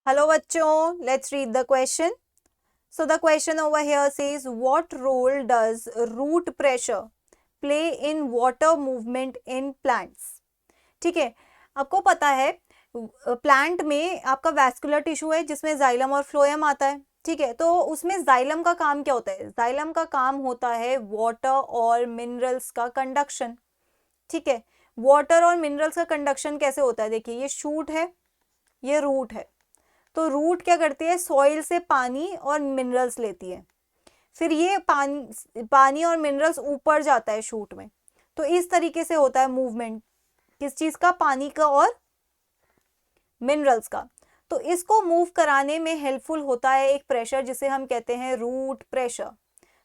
Hello bachcho, let's read the question. So the question over here says, what role does root pressure play in water movement in plants? ठीक है, आपको पता है plant में आपका vascular tissue है जिसमें जाइलम और फ्लोएम आता है। ठीक है, तो उसमें जाइलम का काम क्या होता है? जाइलम का काम होता है वाटर और मिनरल्स का कंडक्शन। ठीक है, वाटर और मिनरल्स का कंडक्शन कैसे होता है? देखिए, ये शूट है, ये रूट है। तो रूट क्या करती है? सॉइल से पानी और मिनरल्स लेती है, फिर ये पानी और मिनरल्स ऊपर जाता है शूट में। तो इस तरीके से होता है मूवमेंट, किस चीज का? पानी का और मिनरल्स का। तो इसको मूव कराने में हेल्पफुल होता है एक प्रेशर जिसे हम कहते हैं रूट प्रेशर।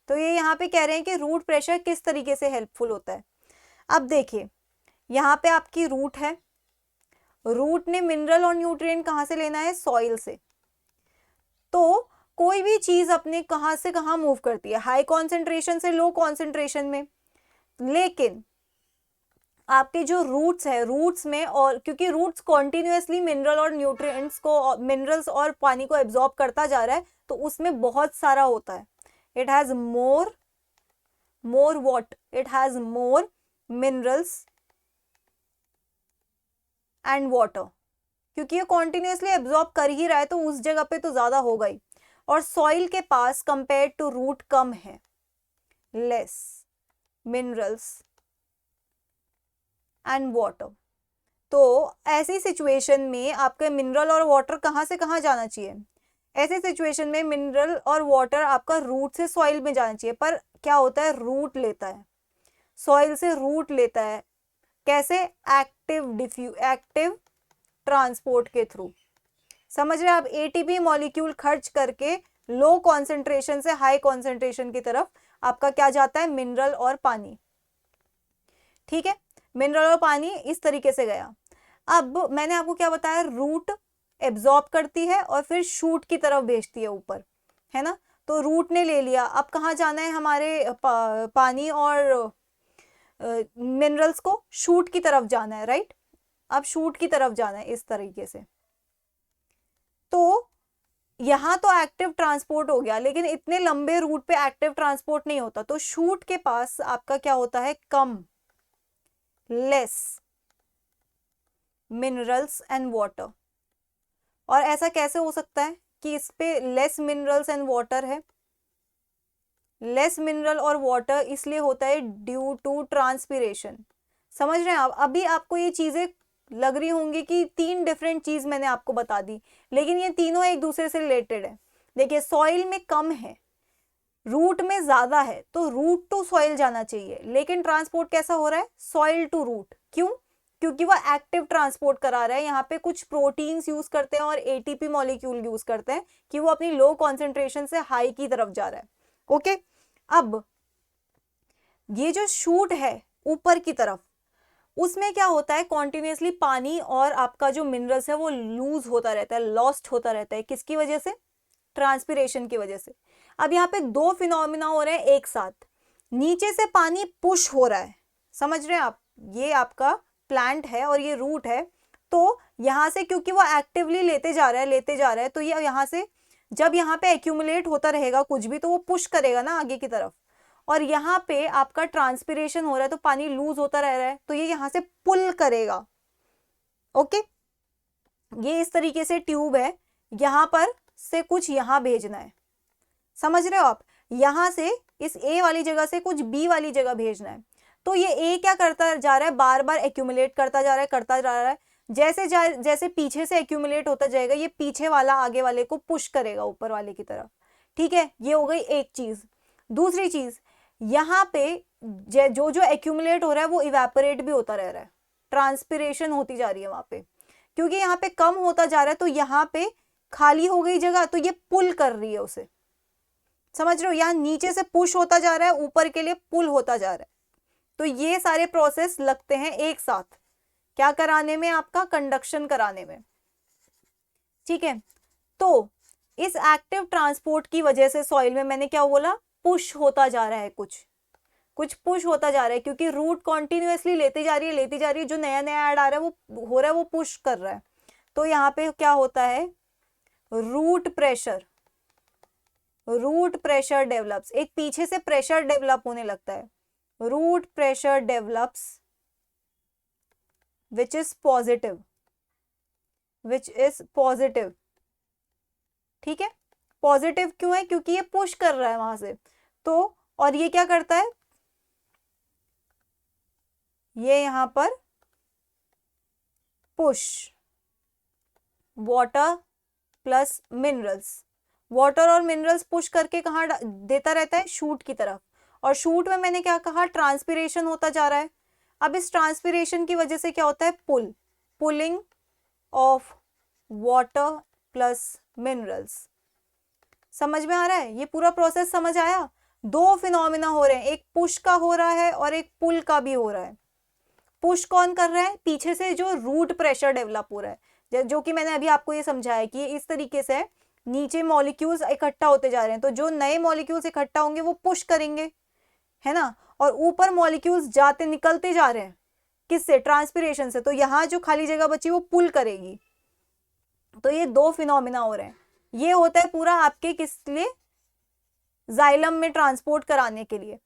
तो ये यहाँ पे कह रहे हैं कि रूट प्रेशर किस तरीके से हेल्पफुल होता है। अब देखिए, यहाँ पे आपकी रूट है, रूट ने मिनरल और न्यूट्रिएंट कहाँ से लेना है? सॉइल से। तो कोई भी चीज अपने कहां से कहां मूव करती है? हाई कॉन्सेंट्रेशन से लो कॉन्सेंट्रेशन में। लेकिन आपके जो रूट्स है, रूट्स में, और क्योंकि रूट्स कॉन्टिन्यूसली मिनरल और न्यूट्रिएंट्स को, मिनरल्स और पानी को एब्जॉर्ब करता जा रहा है, तो उसमें बहुत सारा होता है। It has more what? It has more minerals and water, क्योंकि ये कॉन्टिन्यूसली एब्जॉर्ब कर ही रहा है तो उस जगह पे तो ज्यादा होगा ही। और सॉइल के पास कंपेयर टू रूट कम है, लेस मिनरल्स एंड वाटर। तो ऐसी सिचुएशन में आपके मिनरल और वाटर कहाँ से कहाँ जाना चाहिए? ऐसे सिचुएशन में मिनरल और वाटर आपका रूट से सॉइल में जाना चाहिए, पर क्या होता है? रूट लेता है सॉइल से, रूट लेता है कैसे? एक्टिव ट्रांसपोर्ट के थ्रू। समझ रहे हैं आप? एटीपी मॉलिक्यूल खर्च करके लो कॉन्सेंट्रेशन से हाई कॉन्सेंट्रेशन की तरफ आपका क्या जाता है? मिनरल और पानी। ठीक है, मिनरल और पानी इस तरीके से गया। अब मैंने आपको क्या बताया? रूट एब्जॉर्ब करती है और फिर शूट की तरफ भेजती है ऊपर, है ना? तो रूट ने ले लिया, अब कहाँ जाना है हमारे पानी और मिनरल्स को? शूट की तरफ जाना है, राइट? अब शूट की तरफ जाना है इस तरीके से। तो यहां तो एक्टिव ट्रांसपोर्ट हो गया, लेकिन इतने लंबे रूट पे एक्टिव ट्रांसपोर्ट नहीं होता। तो शूट के पास आपका क्या होता है? कम, लेस मिनरल्स एंड वाटर। और ऐसा कैसे हो सकता है कि इस पे लेस मिनरल्स एंड वाटर है? लेस मिनरल और वाटर इसलिए होता है ड्यू टू ट्रांसपिरेशन। समझ रहे हैं आप? अभी आपको ये चीजें लग रही होंगी कि तीन डिफरेंट चीज मैंने आपको बता दी, लेकिन ये तीनों एक दूसरे से रिलेटेड है। देखिए, सॉइल में कम है, रूट में ज्यादा है, तो रूट टू सॉइल जाना चाहिए, लेकिन ट्रांसपोर्ट कैसा हो रहा है? Soil to root. क्यों? क्योंकि वो एक्टिव ट्रांसपोर्ट करा रहा है। यहाँ पे कुछ प्रोटीन्स यूज करते हैं और एटीपी मॉलिक्यूल यूज करते हैं कि वो अपनी लो कॉन्सेंट्रेशन से हाई की तरफ जा रहा है। ओके, अब ये जो शूट है ऊपर की तरफ, उसमें क्या होता है? कॉन्टिन्यूसली पानी और आपका जो मिनरल्स है वो लूज होता रहता है, लॉस्ट होता रहता है। किसकी वजह से? ट्रांसपिरेशन की वजह से। अब यहाँ पे दो फिनोमिना हो रहे हैं एक साथ। नीचे से पानी पुश हो रहा है, समझ रहे हैं आप? ये आपका प्लांट है और ये रूट है। तो यहाँ से क्योंकि वो एक्टिवली लेते जा रहा है, तो ये यहाँ से जब यहाँ पे एक्यूमुलेट होता रहेगा कुछ भी, तो वो पुश करेगा ना आगे की तरफ। और यहाँ पे आपका ट्रांसपिरेशन हो रहा है तो पानी लूज होता रह रहा है, तो ये यहाँ से पुल करेगा। ओके, ये इस तरीके से ट्यूब है, यहाँ पर से कुछ यहाँ भेजना है। समझ रहे हो आप? यहां से इस ए वाली जगह से कुछ बी वाली जगह भेजना है। तो ये ए क्या करता जा रहा है? बार बार एक्यूमुलेट करता जा रहा है। जैसे पीछे से एक्यूमुलेट होता जाएगा, ये पीछे वाला आगे वाले को पुश करेगा ऊपर वाले की तरफ। ठीक है, ये हो गई एक चीज। दूसरी चीज, यहाँ पे जो जो एक्यूमुलेट हो रहा है वो इवेपोरेट भी होता रह रहा है, ट्रांसपिरेशन होती जा रही है वहां पे। क्योंकि यहाँ पे कम होता जा रहा है तो यहाँ पे खाली हो गई जगह, तो ये पुल कर रही है उसे। समझ रहे हो? यहाँ नीचे से पुश होता जा रहा है, ऊपर के लिए पुल होता जा रहा है। तो ये सारे प्रोसेस लगते हैं एक साथ, क्या कराने में? आपका कंडक्शन कराने में। ठीक है, तो इस एक्टिव ट्रांसपोर्ट की वजह से सॉइल में, मैंने क्या बोला? पुश होता जा रहा है, कुछ पुश होता जा रहा है, क्योंकि रूट कॉन्टिन्यूसली लेती जा रही है, जो नया नया ऐड आ रहा है वो हो रहा है, वो पुश कर रहा है। तो यहाँ पे क्या होता है? Root pressure, root pressure develops, एक पीछे से प्रेशर डेवलप होने लगता है, root pressure develops which is positive, which is positive, ठीक है। पॉजिटिव क्यों है? क्योंकि ये पुश कर रहा है वहां से, तो और ये क्या करता है, ये यहां पर push water plus minerals, water और मिनरल्स पुश करके कहाँ देता रहता है, शूट की तरफ, और शूट में मैंने क्या कहा, ट्रांसपिरेशन होता जा रहा है। अब इस ट्रांसपिरेशन की वजह से क्या होता है, pulling of water plus minerals. समझ में आ रहा है? ये पूरा प्रोसेस समझ आया? दो फिनोमिना हो रहे हैं, एक पुश का हो रहा है और एक पुल का भी हो रहा है। पुश कौन कर रहा है? पीछे से जो रूट प्रेशर डेवलप हो रहा है, जो कि मैंने अभी आपको ये समझाया कि इस तरीके से नीचे मॉलिक्यूल्स इकट्ठा होते जा रहे हैं, तो जो नए मॉलिक्यूल्स इकट्ठा होंगे वो पुश करेंगे, है ना, और ऊपर मॉलिक्यूल्स जाते निकलते जा रहे हैं, किससे? ट्रांसपिरेशन से, तो यहाँ जो खाली जगह बची वो पुल करेगी। तो ये दो फिनोमिना हो रहे हैं। ये होता है पूरा आपके किस लिए, जाइलम में ट्रांसपोर्ट कराने के लिए,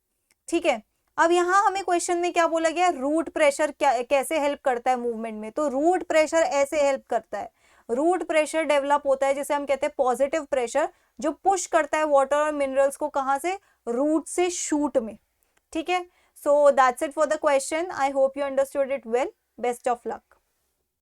ठीक है। अब यहाँ हमें क्वेश्चन में क्या बोला गया, रूट प्रेशर क्या कैसे हेल्प करता है मूवमेंट में, तो रूट प्रेशर ऐसे हेल्प करता है, रूट प्रेशर डेवलप होता है जिसे हम कहते हैं पॉजिटिव प्रेशर, जो पुश करता है वाटर और मिनरल्स को, कहाँ से, रूट से शूट में, ठीक है। So that's it for the question, I hope you understood it well, best of luck.